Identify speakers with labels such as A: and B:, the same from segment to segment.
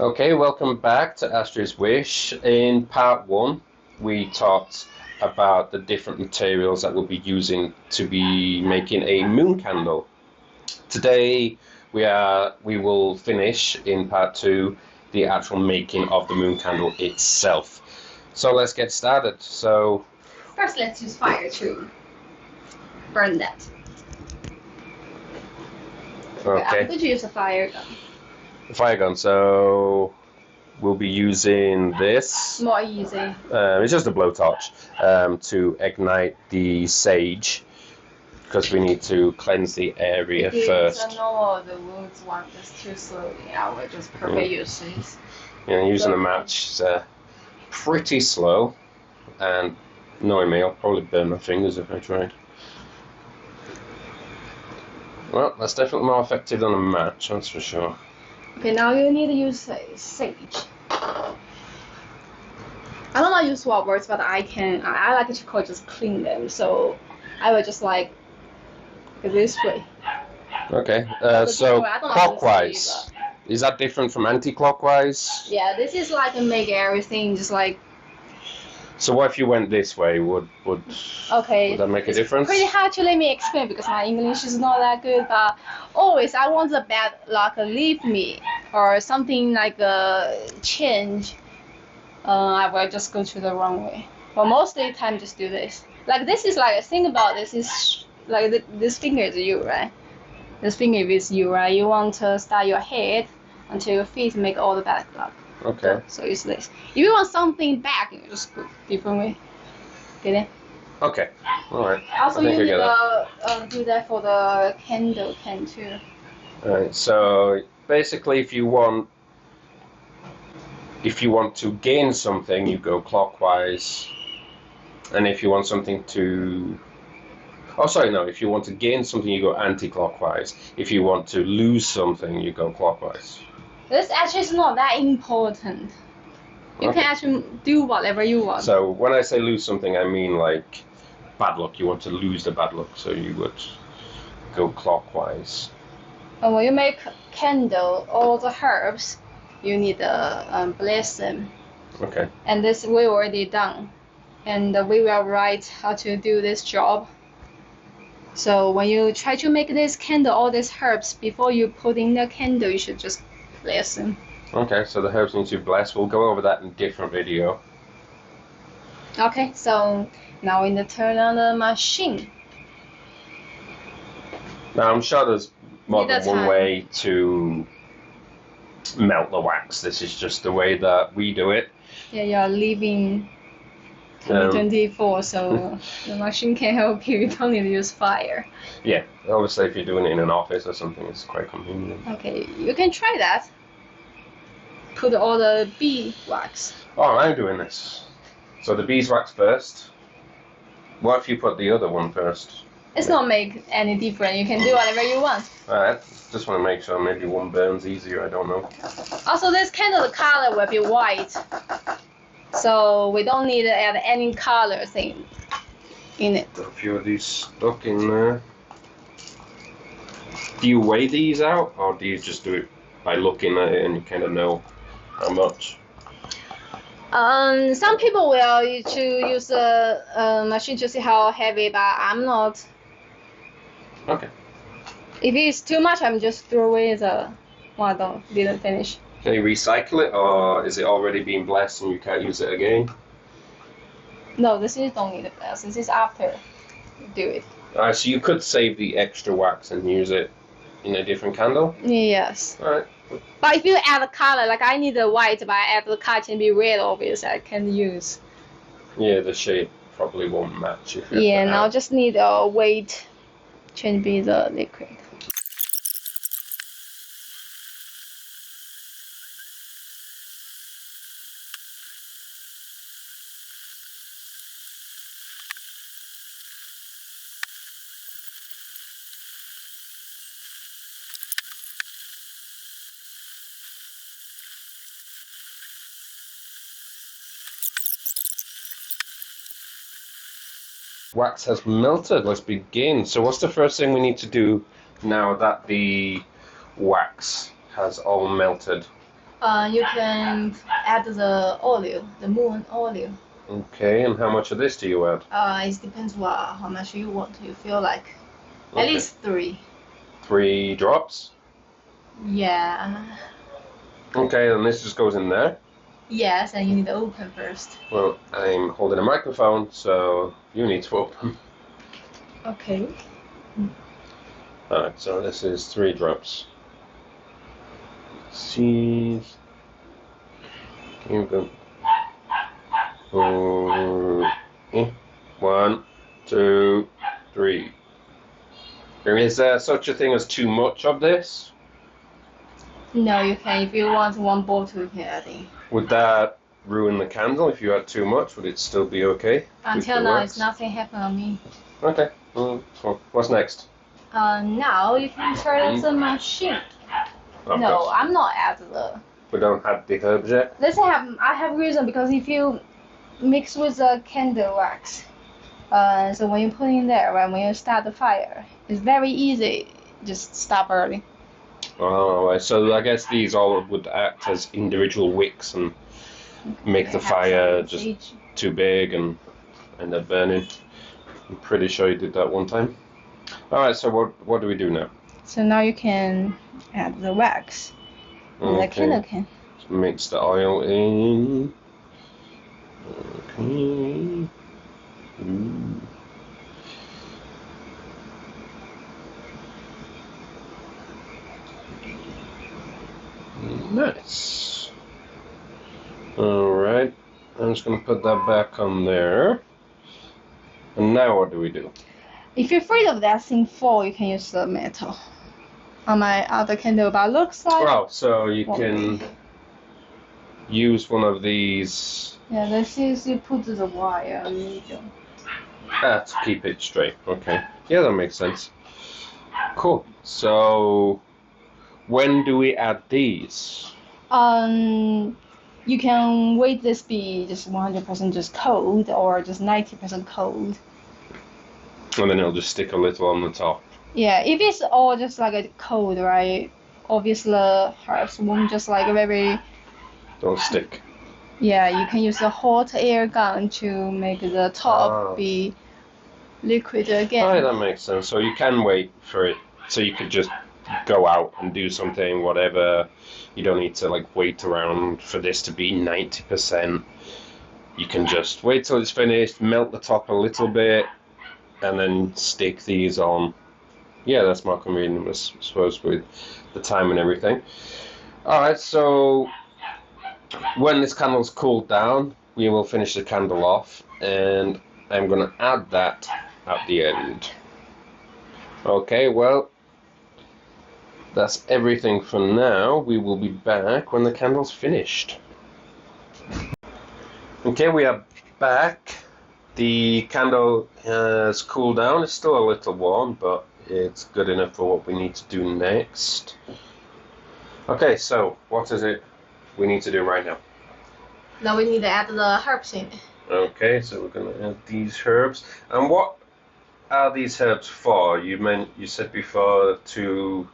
A: Okay, welcome back to Astra's Wish. In part one, we talked about the different materials that we'll be using to be making a moon candle. Today, we will finish in part two the actual making of the moon candle itself. So let's get started. So
B: first, let's use fire to burn that.
A: Okay.
B: I'm going to use a fire gun.
A: Fire gun. So we'll be using this.
B: More easy.
A: It's just a blowtorch to ignite the sage, because we need to cleanse the area first.
B: If no, the woods want this too slowly, I will just prefer use this.
A: Yeah, using a match is pretty slow, and knowing me, I'll probably burn my fingers if I tried. Well, that's definitely more effective than a match, that's for sure.
B: Okay, now you need to use sage. I don't know use what words, but I like to just clean them, so I will just like this way.
A: Okay, so clockwise. Is that different from anti-clockwise?
B: Yeah, this is like to make everything just like.
A: So what if you went this way? Would that make a difference?
B: Pretty hard to let me explain because my English is not that good, but always I want the bad luck leave me or something like a change. I will just go to the wrong way. But most of the time, just do this. Like this is like, think about this is like this finger is you, right? This finger is you, right? You want to start your head until your feet make all the bad luck.
A: Okay.
B: So it's this. If you want something back, you just go different way. Get it?
A: Okay. All right.
B: Also, you need to do that for the candle can too.
A: All right. So basically, if you want to gain something, you go clockwise, and if you want something to if you want to gain something, you go anti-clockwise. If you want to lose something, you go clockwise.
B: This actually is not that important. You can actually do whatever you want.
A: So when I say lose something, I mean like bad luck. You want to lose the bad luck, so you would go clockwise.
B: And when you make candle, all the herbs, you need to bless them.
A: Okay.
B: And this we already done. And we will write how to do this job. So when you try to make this candle, all these herbs, before you put in the candle, you should just bless them.
A: Okay, so the herbs need to be blessed. We'll go over that in a different video.
B: Okay, so now we need to turn on the machine.
A: Now I'm sure there's more than one way to melt the wax. This is just the way that we do it.
B: Yeah, you're living 2024, so the machine can help you. You don't need to use fire.
A: Yeah, obviously if you're doing it in an office or something, it's quite convenient.
B: Okay, you can try that. Put all the beeswax.
A: Oh, I'm doing this. So the beeswax first. What if you put the other one first?
B: It's not make any difference. You can do whatever you want.
A: Alright, just want to make sure maybe one burns easier, I don't know.
B: Also, this candle, the color will be white. So we don't need to add any color thing in it.
A: Got a few of these stuck in there. Do you weigh these out, or do you just do it by looking at it and you kind of know how much?
B: Some people will use a machine to see how heavy, but I'm not.
A: Okay.
B: If it's too much, I'm just throw away the one that didn't finish.
A: Can you recycle it, or is it already being blessed and you can't use it again?
B: No, this is don't need to bless. This is after you do it.
A: Alright, so you could save the extra wax and use it in a different candle?
B: Yes.
A: Alright.
B: But if you add a color, like I need the white, but I add the color can be red, obviously I can use.
A: Yeah, the shade probably won't match if you
B: yeah, now just need a weight change be the liquid.
A: Wax has melted. Let's begin. So what's the first thing we need to do now that the wax has all melted?
B: You can add the oil, the moon oil.
A: Okay, and how much of this do you add?
B: It depends how much you want. You feel like
A: Okay.
B: at least 3.
A: 3 drops.
B: Yeah.
A: Okay, and this just goes in there.
B: Yes, and you need to open first.
A: Well, I'm holding a microphone, so you need to open.
B: Okay.
A: Alright, so this is 3 drops. See. Here we go. 1, 2, 3. Is there such a thing as too much of this?
B: No, you can. If you want 1 bottle, you can add in.
A: Would that ruin the candle if you had too much? Would it still be okay?
B: Until now, it's nothing happened on me.
A: Okay. What's next?
B: Now you can try the machine. No, I'm not at the.
A: We don't have the herbs yet.
B: I have reason because if you mix with the candle wax, so when you put in there, right, when you start the fire, it's very easy. Just stop early.
A: Oh, so I guess these all would act as individual wicks and make the fire just too big and end up burning. I'm pretty sure you did that one time. Alright, so what do we do now?
B: So now you can add the wax.
A: Okay.
B: The candle can.
A: Just mix the oil in. Okay. Nice. Alright, I'm just going to put that back on there. And now what do we do?
B: If you're afraid of that thing fall, you can use the metal. On my other candle, but looks like.
A: Wow, so you can use one of these.
B: Yeah, this is you put the wire in the middle.
A: To keep it straight. Okay. Yeah, that makes sense. Cool. So, when do we add these?
B: You can wait this be just 100% just cold or just 90% cold.
A: And then it'll just stick a little on the top.
B: Yeah, if it's all just like a cold, right? Obviously, herbs won't just like very.
A: Don't stick.
B: Yeah, you can use the hot air gun to make the top be liquid again.
A: Alright, that makes sense. So you can wait for it. So you could just go out and do something, whatever. You don't need to like wait around for this to be 90%. You can just wait till it's finished, melt the top a little bit, and then stick these on. Yeah, that's more convenient, I suppose, with the time and everything. Alright, so when this candle's cooled down, we will finish the candle off, and I'm going to add that at the end. Okay, well, that's everything for now. We will be back when the candle's finished. Okay, we are back. The candle has cooled down. It's still a little warm, but it's good enough for what we need to do next. Okay, so what is it we need to do right now?
B: Now we need to add the herbs in.
A: Okay, so we're going to add these herbs. And what are these herbs for? You said before to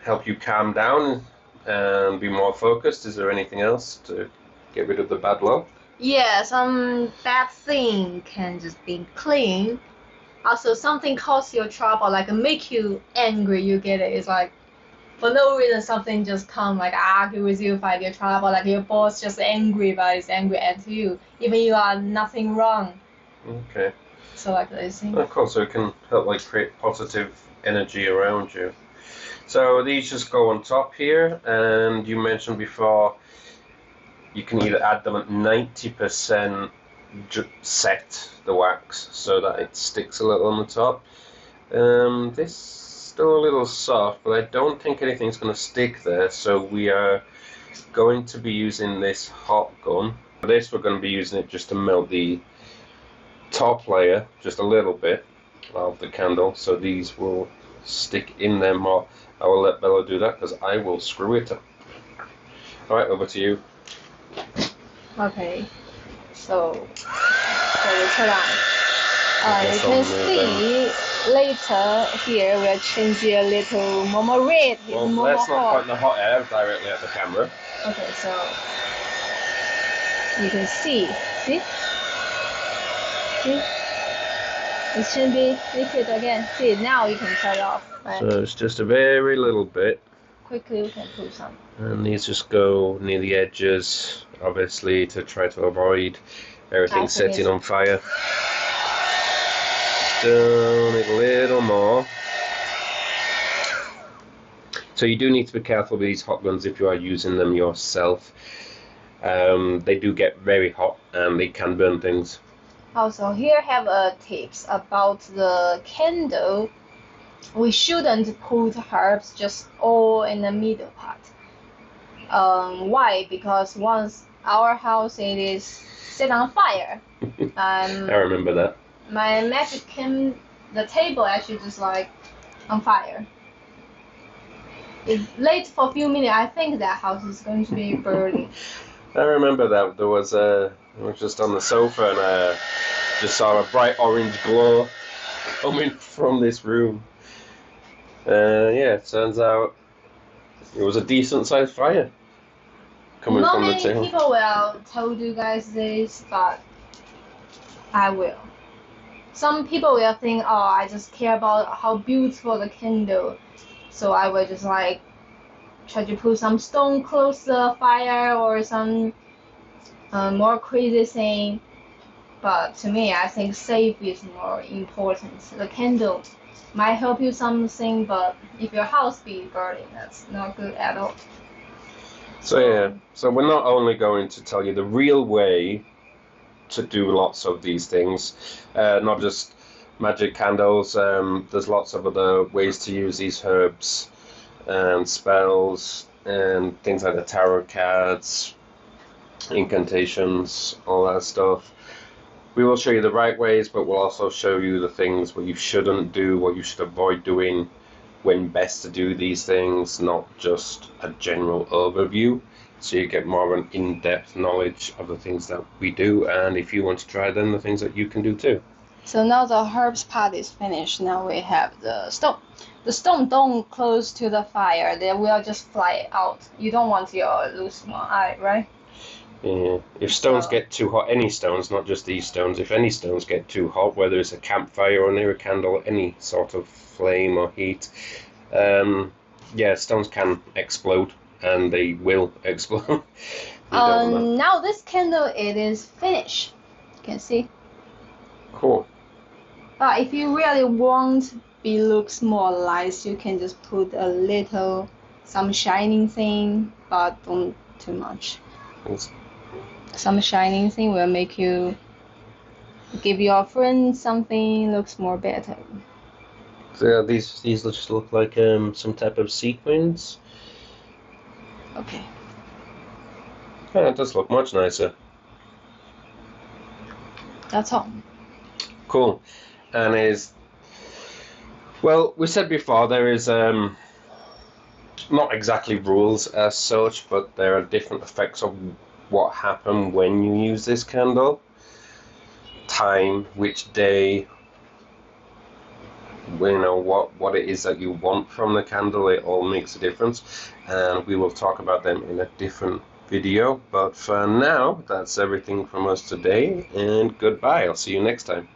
A: help you calm down and be more focused. Is there anything else to get rid of the bad luck?
B: Yeah, some bad thing can just be clean. Also, something cause you trouble, like make you angry. You get it. It's like for no reason, something just come like argue with you, fight your trouble. Like your boss just angry, but is angry at you, even you are nothing wrong.
A: Okay.
B: So like this thing.
A: Of course, so it can help like create positive energy around you. So these just go on top here, and you mentioned before you can either add them at 90% set the wax so that it sticks a little on the top. This is still a little soft, but I don't think anything's going to stick there, so we are going to be using this hot gun. For this, we're going to be using it just to melt the top layer just a little bit of the candle, so these will stick in there more. I will let Bella do that because I will screw it up. Alright, over to you.
B: Okay, so we turn on. You can see later here we'll change a little more red.
A: Well,
B: more
A: let's not
B: hot.
A: point the hot air directly at the camera.
B: Okay, so you can see, see? It should be liquid again. See, now you can turn it off. Right?
A: So it's just a very little bit.
B: Quickly we can put some.
A: And these just go near the edges, obviously, to try to avoid everything setting on fire. Down it a little more. So you do need to be careful with these hot guns if you are using them yourself. They do get very hot and they can burn things.
B: Also, here have tips about the candle. We shouldn't put herbs just all in the middle part. Why? Because once our house it is set on fire.
A: I remember that.
B: My magic came, the table actually just like on fire. It's late for a few minutes. I think that house is going to be burning.
A: I remember that there was I was just on the sofa and I just saw a bright orange glow coming from this room. Yeah, it turns out it was a decent sized fire coming from the table.
B: Not many people will tell you guys this, but I will. Some people will think, oh, I just care about how beautiful the candle, so I will just like try to put some stone close to the fire or some more crazy thing. But to me, I think safe is more important. The candle might help you something, but if your house be burning, that's not good at all.
A: So yeah, so we're not only going to tell you the real way to do lots of these things, not just magic candles. There's lots of other ways to use these herbs and spells and things like the tarot cards, incantations, all that stuff. We will show you the right ways, but we'll also show you the things what you shouldn't do, what you should avoid doing, when best to do these things, not just a general overview. So you get more of an in-depth knowledge of the things that we do, and if you want to try them, the things that you can do too.
B: So now the herbs part is finished. Now we have the stone. The stone don't close to the fire. They will just fly out. You don't want your lose one eye, right?
A: Yeah. If stones get too hot, any stones, not just these stones, if any stones get too hot, whether it's a campfire or near a candle, any sort of flame or heat, yeah, stones can explode, and they will explode.
B: Now this candle, it is finished. You can see.
A: Cool.
B: But if you really want it looks more light, you can just put a little, some shining thing, but don't too much.
A: Thanks.
B: Some shining thing will make you give your friend something looks more better.
A: So yeah, these just look like some type of sequins.
B: Okay.
A: Yeah, it does look much nicer.
B: That's all.
A: Cool. And well, we said before there is not exactly rules as such, but there are different effects of what happen when you use this candle. Time, which day, you know, what it is that you want from the candle, it all makes a difference, and we will talk about them in a different video. But for now, that's everything from us today, and goodbye. I'll see you next time.